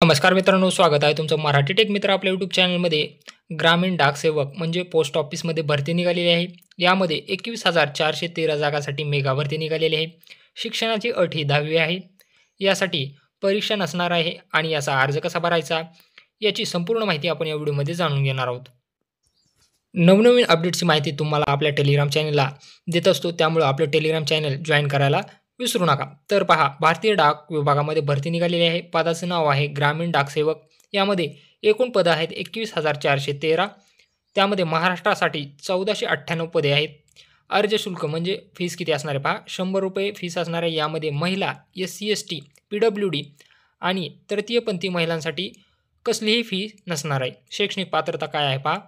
नमस्कार मित्रांनो, स्वागत आहे तुमचं मराठी टेक मित्र आपल्या यूट्यूब चॅनलमध्ये. ग्रामीण डाक सेवक म्हणजे पोस्ट ऑफिसमध्ये भरती निघालेली आहे. यामध्ये 21,413 जागांसाठी मेगा भरती निघालेली आहे. शिक्षणाची अट ही 10वी आहे. यासाठी परीक्षा नसणार आहे आणि याचा अर्ज कसा भरायचा याची संपूर्ण माहिती आपण या व्हिडिओमध्ये जाणून घेणार आहोत. नवनवीन अपडेट्सची माहिती तुम्हाला आपल्या टेलिग्राम चॅनलला देत असतो, त्यामुळे आपलं टेलिग्राम चॅनल जॉईन करायला विसरू नका. तर पहा, भारतीय डाक विभागामध्ये भरती निघालेली आहे. पदाचं नाव आहे ग्रामीण डाक सेवक. यामध्ये एकूण पदं आहेत 21,413. त्यामध्ये महाराष्ट्रासाठी 1,498 पदे आहेत. अर्ज शुल्क म्हणजे फीस किती असणार आहे पहा, ₹100 फीस असणार आहे. यामध्ये महिला, SC ST, PWD आणि तृतीयपंथी महिलांसाठी कसलीही फी नसणार आहे. शैक्षणिक पात्रता काय आहे पहा,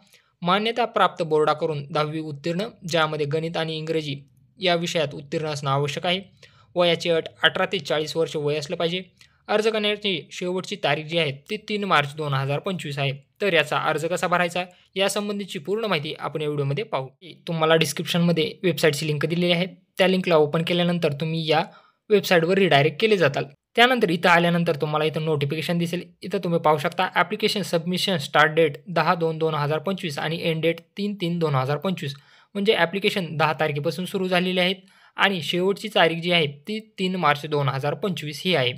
मान्यता प्राप्त बोर्डाकडून 10वी उत्तीर्ण, ज्यामध्ये गणित आणि इंग्रजी या विषयात उत्तीर्ण असणं आवश्यक आहे. वयाची अट 18 ते 40 वर्ष वय असलं पाहिजे. अर्ज करण्याची शेवटची तारीख जी आहे ती 3 मार्च 2025 आहे. तर याचा अर्ज कसा भरायचा यासंबंधीची पूर्ण माहिती आपण या व्हिडिओमध्ये पाहू. तुम्हाला डिस्क्रिप्शनमध्ये वेबसाईटची लिंक दिलेली आहे. त्या लिंकला ओपन केल्यानंतर तुम्ही या वेबसाईटवर रिडायरेक्ट केले जाताल. त्यानंतर इथं आल्यानंतर तुम्हाला इथं नोटिफिकेशन दिसेल. इथं तुम्ही पाहू शकता ॲप्लिकेशन सबमिशन स्टार्ट डेट 10/2/2025 आणि एंड डेट 3/3/2025. म्हणजे ॲप्लिकेशन 10 तारखेपासून सुरू झालेले आहेत आणि शेवटची तारीख जी आहे ती 3 मार्च 2025 ही आहे.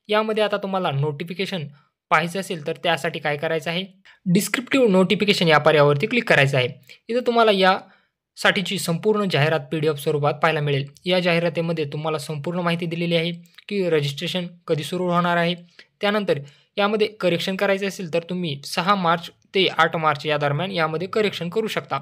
यामध्ये आता तुम्हाला नोटिफिकेशन पाहायचं असेल तर त्यासाठी काय करायचं आहे, डिस्क्रिप्टिव्ह नोटिफिकेशन या पर्यायावरती क्लिक करायचं आहे. इथं तुम्हाला यासाठीची संपूर्ण जाहिरात PDF स्वरूपात पाहायला मिळेल. या जाहिरातीमध्ये तुम्हाला संपूर्ण माहिती दिलेली आहे की रजिस्ट्रेशन कधी सुरू होणार आहे. त्यानंतर यामध्ये करेक्शन करायचं असेल तर तुम्ही 6 मार्च ते 8 मार्च या दरम्यान यामध्ये करेक्शन करू शकता.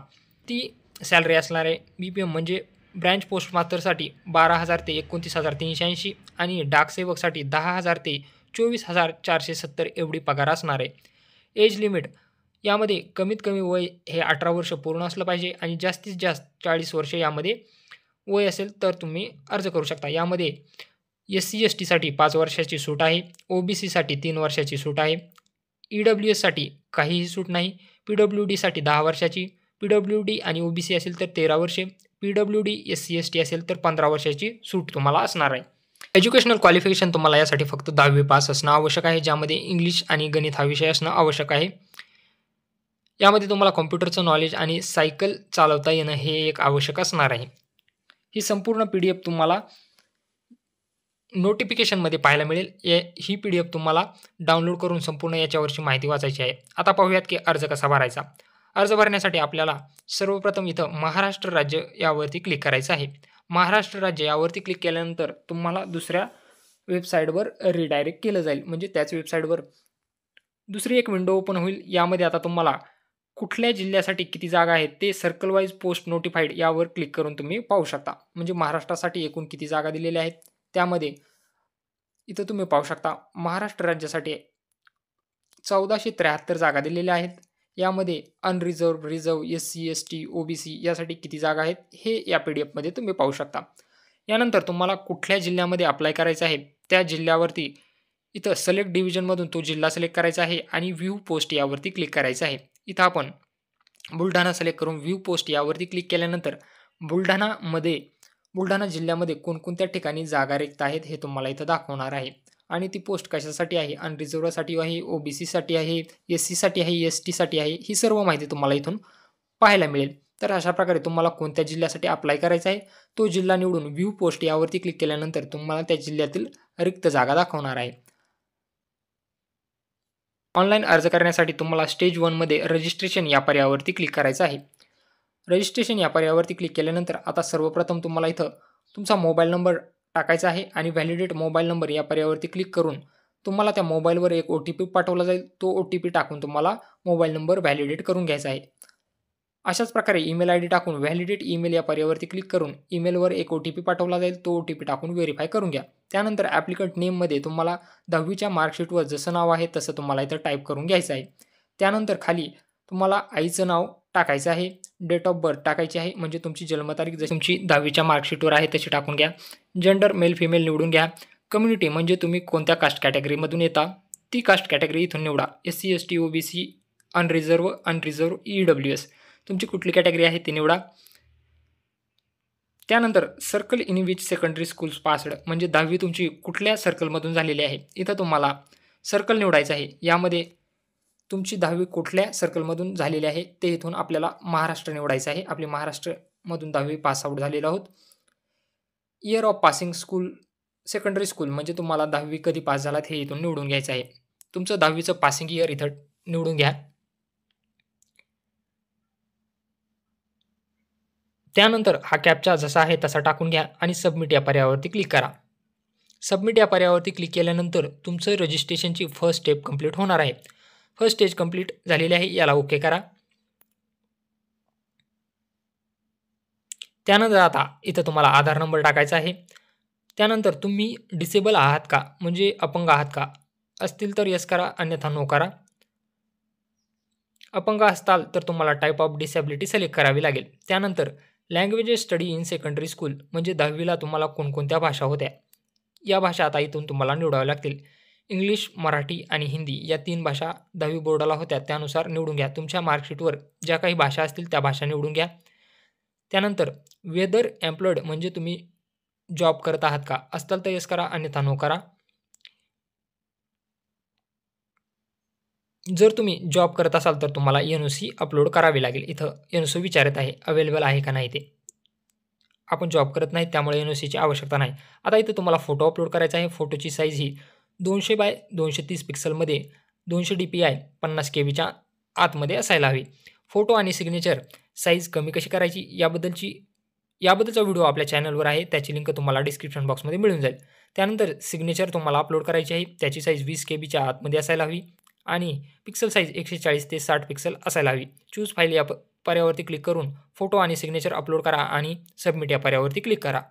ती सॅलरी असणार आहे BPM म्हणजे ब्रँच पोस्ट मास्टरसाठी 12,000 ते 29,380 आणि डाक सेवकसाठी 10,000 ते 24,470 एवढी पगार असणार आहे. एज लिमिट यामध्ये कमीत कमी वय हे 18 वर्ष पूर्ण असलं पाहिजे आणि जास्तीत जास्त 40 वर्ष यामध्ये वय असेल तर तुम्ही अर्ज करू शकता. यामध्ये SC STसाठी 5 वर्षाची सूट आहे. OBCसाठी 3 वर्षाची सूट आहे. EWSसाठी काहीही सूट नाही. PWDसाठी 10 वर्षाची, PWD आणि OBC असेल तर 13 वर्षे, PWD SC ST असेल तर 15 वर्षाची सूट तुम्हाला असणार आहे. एज्युकेशनल क्वालिफिकेशन तुम्हाला यासाठी फक्त 10वी पास असणं आवश्यक आहे, ज्यामध्ये इंग्लिश आणि गणित हा विषय असणं आवश्यक आहे. यामध्ये तुम्हाला कॉम्प्युटरचं नॉलेज आणि सायकल चालवता येणं हे एक आवश्यक असणार आहे. ही संपूर्ण PDF तुम्हाला नोटिफिकेशनमध्ये पाहायला मिळेल. ही PDF तुम्हाला डाउनलोड करून संपूर्ण याच्यावरची माहिती वाचायची आहे. आता पाहूयात की अर्ज कसा भरायचा. अर्ज भरण्यासाठी आपल्याला सर्वप्रथम इथं महाराष्ट्र राज्य यावरती क्लिक करायचं आहे. महाराष्ट्र राज्य यावरती क्लिक केल्यानंतर तुम्हाला दुसऱ्या वेबसाईटवर रिडायरेक्ट केलं जाईल. म्हणजे त्याच वेबसाईटवर दुसरी एक विंडो ओपन होईल. यामध्ये आता तुम्हाला कुठल्या जिल्ह्यासाठी किती जागा आहेत ते सर्कल वाईज पोस्ट नोटिफाईड यावर क्लिक करून तुम्ही पाहू शकता. म्हणजे महाराष्ट्रासाठी एकूण किती जागा दिलेल्या आहेत त्यामध्ये इथं तुम्ही पाहू शकता. महाराष्ट्र राज्यासाठी 1473 जागा दिलेल्या आहेत. यामध्ये अनरिझर्व्ह, रिझर्व्ह, SC ST, OBC यासाठी किती जागा आहेत हे या PDF मध्ये तुम्ही पाहू शकता. यानंतर तुम्हाला कुठल्या जिल्ह्यामध्ये अप्लाय करायचं आहे त्या जिल्ह्यावरती इथं सिलेक्ट डिव्हिजनमधून तो जिल्हा सिलेक्ट करायचा आहे आणि व्ह्यू पोस्ट यावरती क्लिक करायचं आहे. इथं आपण बुलढाणा सिलेक्ट करून व्ह्यू पोस्ट यावरती क्लिक केल्यानंतर बुलढाणा जिल्ह्यामध्ये कोणकोणत्या ठिकाणी जागा रिक्त आहेत हे तुम्हाला इथं दाखवणार आहे. आणि ती पोस्ट कशासाठी आहे, अनरिझर्व्हसाठी आहे, OBCसाठी आहे, SC साठी आहे, ST साठी आहे, ही सर्व माहिती तुम्हाला इथून पाहायला मिळेल. तर अशा प्रकारे तुम्हाला कोणत्या जिल्ह्यासाठी अप्लाय करायचा आहे तो जिल्हा निवडून व्ह्यू पोस्ट यावरती क्लिक केल्यानंतर तुम्हाला त्या जिल्ह्यातील रिक्त जागा दाखवणार आहे. ऑनलाईन अर्ज करण्यासाठी तुम्हाला स्टेज 1 मध्ये रजिस्ट्रेशन या पर्यायावरती क्लिक करायचं आहे. रजिस्ट्रेशन या पर्यायावरती क्लिक केल्यानंतर आता सर्वप्रथम तुम्हाला इथं तुमचा मोबाईल नंबर टाकायचा आहे आणि व्हॅलिडेट मोबाईल नंबर या पर्यायावरती क्लिक करून तुम्हाला त्या मोबाईलवर एक OTP पाठवला जाईल. तो OTP टाकून तुम्हाला मोबाईल नंबर व्हॅलिडेट करून घ्यायचा आहे. अशाच प्रकारे ईमेल ID टाकून व्हॅलिडेट ईमेल या पर्यायावरती क्लिक करून ईमेलवर एक OTP पाठवला जाईल. तो OTP टाकून व्हेरीफाय करून घ्या. त्यानंतर ॲप्लिकंट नेममध्ये तुम्हाला 10वीच्या मार्कशीटवर जसं नाव आहे तसं तुम्हाला इथं टाईप करून घ्यायचं आहे. त्यानंतर खाली तुम्हाला आईचं नाव टाकायचं आहे, डेट ऑफ बर्थ टाकायची आहे म्हणजे तुमची जन्मतारीख जशी तुमची 10वीच्या मार्कशीटवर आहे तशी टाकून घ्या. जेंडर मेल फिमेल निवडून घ्या. कम्युनिटी म्हणजे तुम्ही कोणत्या कास्ट कॅटेगरीमधून येता ती कास्ट कॅटेगरी इथून निवडा. SC ST OBC अनरिझर्व्ह EWS तुमची कुठली कॅटेगरी आहे ती निवडा. त्यानंतर circle in which secondary schools passed म्हणजे 10वी तुमची कुठल्या सर्कलमधून झालेली आहे. इथं तुम्हाला सर्कल निवडायचं आहे. यामध्ये तुमची 10वी कुठल्या सर्कलमधून झालेली आहे ते इथून आपल्याला महाराष्ट्र निवडायचं आहे. आपली महाराष्ट्रमधून 10वी पास आउट झालेलो आहोत. Year of passing school secondary school म्हणजे तुम्हाला 10वी कधी पास झालात हे इथून निवडून घ्यायचं आहे. तुमचं 10वीचं पासिंग इयर इथं निवडून घ्या. त्यानंतर हा कॅप्चा जसा आहे तसा टाकून घ्या आणि सबमिट या पर्यायावरती क्लिक करा. सबमिट या पर्यायावरती क्लिक केल्यानंतर तुमचं रजिस्ट्रेशनची फर्स्ट स्टेप कंप्लीट होणार आहे. फर्स्ट स्टेज कंप्लीट झालेली आहे. याला ओके करा. त्यानंतर आता इथं तुम्हाला आधार नंबर टाकायचा आहे. त्यानंतर तुम्ही डिसेबल आहात का म्हणजे अपंग आहात का असतील तर येस करा, अन्यथा नो करा. अपंग असताल तर तुम्हाला टाईप ऑफ डिसेबिलिटी सिलेक्ट करावी लागेल. त्यानंतर languages study in secondary school म्हणजे 10वीला तुम्हाला कोणकोणत्या भाषा होत्या या भाषा आता इथून तुम्हाला निवडाव्या लागतील. इंग्लिश, मराठी आणि हिंदी या 3 भाषा 10वी बोर्डाला होत्या त्यानुसार निवडून घ्या. तुमच्या मार्कशीटवर ज्या काही भाषा असतील त्या भाषा निवडून घ्या. त्यानंतर वेदर एम्प्लॉयड म्हणजे तुम्ही जॉब करत आहात का असताल तर येस करा, अन्यथा नो करा. जर तुम्ही जॉब करत असाल तर तुम्हाला NOC अपलोड करावी लागेल. इथं NOC विचारत आहे अवेलेबल आहे का नाही ते. आपण जॉब करत नाही त्यामुळे NOCची आवश्यकता नाही. आता इथं तुम्हाला फोटो अपलोड करायचा आहे. फोटोची साईज ही 200 बाय 230 पिक्सलमध्ये 200 DPI 50 KBच्या आतमध्ये असायला हवी. फोटो आणि सिग्नेचर साईज कमी कशी करायची याबद्दलचा व्हिडिओ आपल्या चॅनलवर आहे. त्याची लिंक तुम्हाला डिस्क्रिप्शन बॉक्समध्ये मिळून जाईल. त्यानंतर सिग्नेचर तुम्हाला अपलोड करायची आहे. त्याची साईज 20 KBच्या आतमध्ये असायला हवी आणि पिक्सल साईज 140 ते 60 पिक्सल असायला हवी. चूज फाईल या पर्यायावरती क्लिक करून फोटो आणि सिग्नेचर अपलोड करा आणि सबमिट या पर्यायावरती क्लिक करा.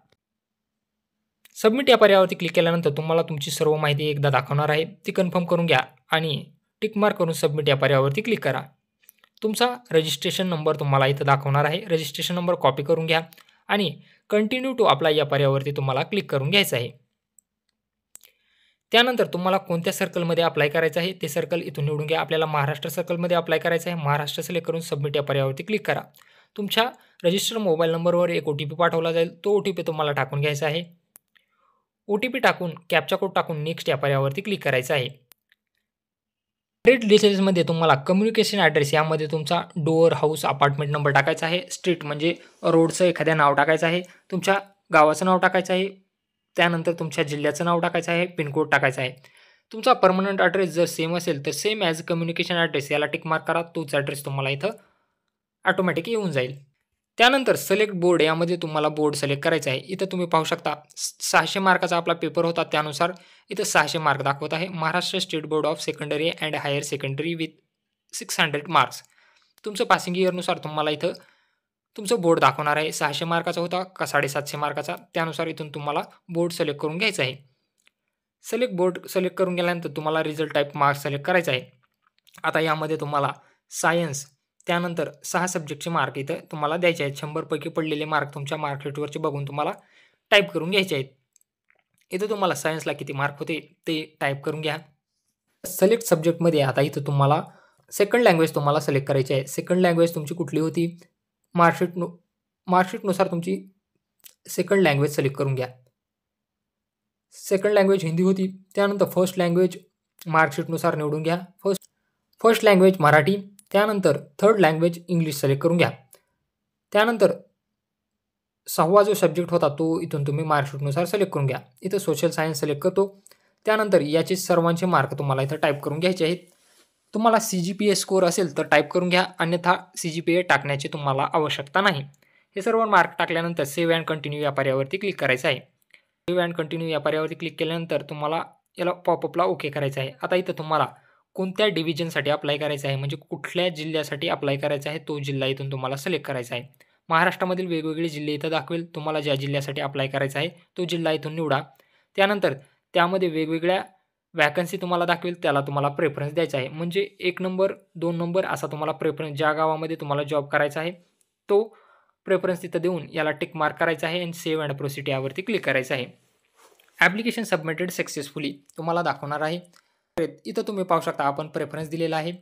सबमिट या पर्यायावरती क्लिक केल्यानंतर तुम्हाला तुमची सर्व माहिती एकदा दाखवणार आहे. ती कन्फर्म करून घ्या आणि टिक मार्क करून सबमिट या पर्यायावरती क्लिक करा. तुमचा रजिस्ट्रेशन नंबर तुम्हाला इथं दाखवणार आहे. रजिस्ट्रेशन नंबर कॉपी करून घ्या आणि कंटिन्यू टू अप्लाय या पर्यायावरती तुम्हाला क्लिक करून घ्यायचं आहे. त्यानंतर तुम्हाला कोणत्या सर्कलमध्ये अप्लाय करायचं आहे ते सर्कल इथून निवडून घ्या. आपल्याला महाराष्ट्र सर्कलमध्ये अप्लाय करायचं आहे. महाराष्ट्र सिलेक्ट करून सबमिट या पर्यायावरती क्लिक करा. तुमच्या रजिस्टर्ड मोबाईल नंबरवर एक OTP पाठवला जाईल. तो OTP तुम्हाला टाकून घ्यायचा आहे. OTP टाकून कॅप्चा कोड टाकून नेक्स्ट या पर्यायावरती क्लिक करायचं आहे. ॲड्रेस डिटेल्समध्ये तुम्हाला कम्युनिकेशन ॲड्रेस यामध्ये तुमचा डोअर, हाऊस, अपार्टमेंट नंबर टाकायचा आहे. स्ट्रीट म्हणजे रोडचं एखाद्या नाव टाकायचं आहे. तुमच्या गावाचं नाव टाकायचं आहे. त्यानंतर तुमच्या जिल्ह्याचं नाव टाकायचं आहे. पिनकोड टाकायचा आहे. तुमचा परमनंट ॲड्रेस जर सेम असेल तर सेम ॲज कम्युनिकेशन ॲड्रेस याला टिक मार्क करा. तोच ॲड्रेस तुम्हाला इथं ऑटोमॅटिक येऊन जाईल. त्यानंतर सिलेक्ट बोर्ड यामध्ये तुम्हाला बोर्ड सिलेक्ट करायचा आहे. इथं तुम्ही पाहू शकता 600 मार्काचा आपला पेपर होता त्यानुसार इथं 600 मार्क दाखवत आहे. Maharashtra state board of secondary and higher secondary with 600 marks. तुमचं पासिंग इयरनुसार तुम्हाला इथं तुमचं बोर्ड दाखवणार आहे. 600 मार्काचा होता का 750 मार्काचा त्यानुसार इथून तुम्हाला बोर्ड सिलेक्ट करून घ्यायचं आहे. बोर्ड सिलेक्ट करून गेल्यानंतर तुम्हाला रिझल्ट टाईप मार्क्स सिलेक्ट करायचा आहे. आता यामध्ये तुम्हाला सायन्स त्यानंतर 6 सब्जेक्टचे मार्क इथं तुम्हाला द्यायचे आहेत. 100 पैकी पडलेले मार्क तुमच्या मार्कशीटवरचे बघून तुम्हाला टाईप करून घ्यायचे आहेत. इथं तुम्हाला सायन्सला किती मार्क होते ते टाईप करून घ्या. सिलेक्ट सब्जेक्टमध्ये आता इथं तुम्हाला सेकंड लँग्वेज तुम्हाला सिलेक्ट करायची आहे. सेकंड लँग्वेज तुमची कुठली होती मार्कशीटनुसार तुमची सेकंड लँग्वेज सिलेक्ट करून घ्या. सेकंड लँग्वेज हिंदी होती. त्यानंतर फर्स्ट लँग्वेज मार्कशीटनुसार निवडून घ्या. First language Marathi. त्यानंतर थर्ड लँग्वेज इंग्लिश सिलेक्ट करून घ्या. त्यानंतर 6वा जो सब्जेक्ट होता तो इथून तुम्ही मार्कशीटनुसार सिलेक्ट करून घ्या. इथं सोशल सायन्स सिलेक्ट करतो. त्यानंतर याचे सर्वांचे मार्क तुम्हाला इथं टाईप करून घ्यायचे आहेत. तुम्हाला CGPA स्कोअर असेल तर टाईप करून घ्या, अन्यथा CGPA टाकण्याची तुम्हाला आवश्यकता नाही. हे सर्व मार्क टाकल्यानंतर सेव्ह अँड कंटिन्यू या पर्यायावरती क्लिक करायचं आहे. सेव्ह अँड कंटिन्यू या पर्यायावरती क्लिक केल्यानंतर तुम्हाला याला पॉपअपला ओके करायचं आहे. आता इथं तुम्हाला कोणत्या डिव्हिजनसाठी अप्लाय करायचं आहे म्हणजे कुठल्या जिल्ह्यासाठी अप्लाय करायचा आहे तो जिल्हा इथून तुम्हाला सिलेक्ट करायचा आहे. महाराष्ट्रामधील वेगवेगळे जिल्हे इथं दाखवेल. तुम्हाला ज्या जिल्ह्यासाठी अप्लाय करायचा आहे तो जिल्हा इथून निवडा. त्यानंतर त्यामध्ये वेगवेगळ्या वॅकन्सी तुम्हाला दाखवेल त्याला तुम्हाला प्रेफरन्स द्यायचा आहे. म्हणजे 1 नंबर 2 नंबर असा तुम्हाला प्रेफरन्स ज्या गावामध्ये तुम्हाला जॉब करायचा आहे तो प्रेफरन्स तिथं देऊन याला टिक मार्क करायचा आहे आणि सेव्ह अँड प्रोसीड यावरती क्लिक करायचं आहे. ॲप्लिकेशन सबमिटेड सक्सेसफुली तुम्हाला दाखवणार आहे. इथं तुम्ही पाहू शकता आपण प्रेफरन्स दिलेला आहे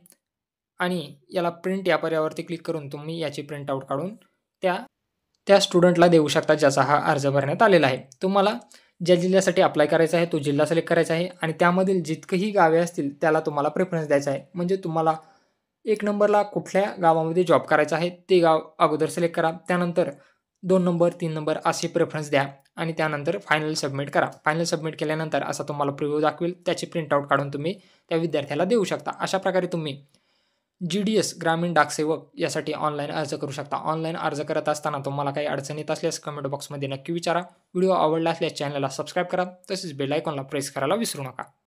आणि याला प्रिंट या पर्यायावरती क्लिक करून तुम्ही याची प्रिंट आउट काढून त्या स्टुडंटला देऊ शकता ज्याचा हा अर्ज भरण्यात आलेला आहे. तुम्हाला ज्या जिल्ह्यासाठी अप्लाय करायचं आहे तो जिल्हा सिलेक्ट करायचा आहे आणि त्यामधील जितकीही गावे असतील त्याला तुम्हाला प्रेफरन्स द्यायचा आहे. म्हणजे तुम्हाला 1 नंबरला कुठल्या गावामध्ये जॉब करायचा आहे ते गाव अगोदर सिलेक्ट करा. त्यानंतर 2 नंबर, 3 नंबर असे प्रेफरन्स द्या आणि त्यानंतर फायनल सबमिट करा. फायनल सबमिट केल्यानंतर असा तुम्हाला प्रिव्ह्यू दाखवेल. त्याची प्रिंटआउट काढून तुम्ही त्या विद्यार्थ्याला देऊ शकता. अशा प्रकारे तुम्ही GDS ग्रामीण डाक सेवक यासाठी ऑनलाईन अर्ज करू शकता. ऑनलाईन अर्ज करत असताना तुम्हाला काही अडचण येत असल्यास कमेंट बॉक्समध्ये नक्की विचारा. व्हिडिओ आवडला असल्यास चॅनलला सबस्क्राईब करा. तसेच बेल आयकॉनला प्रेस करायला विसरू नका.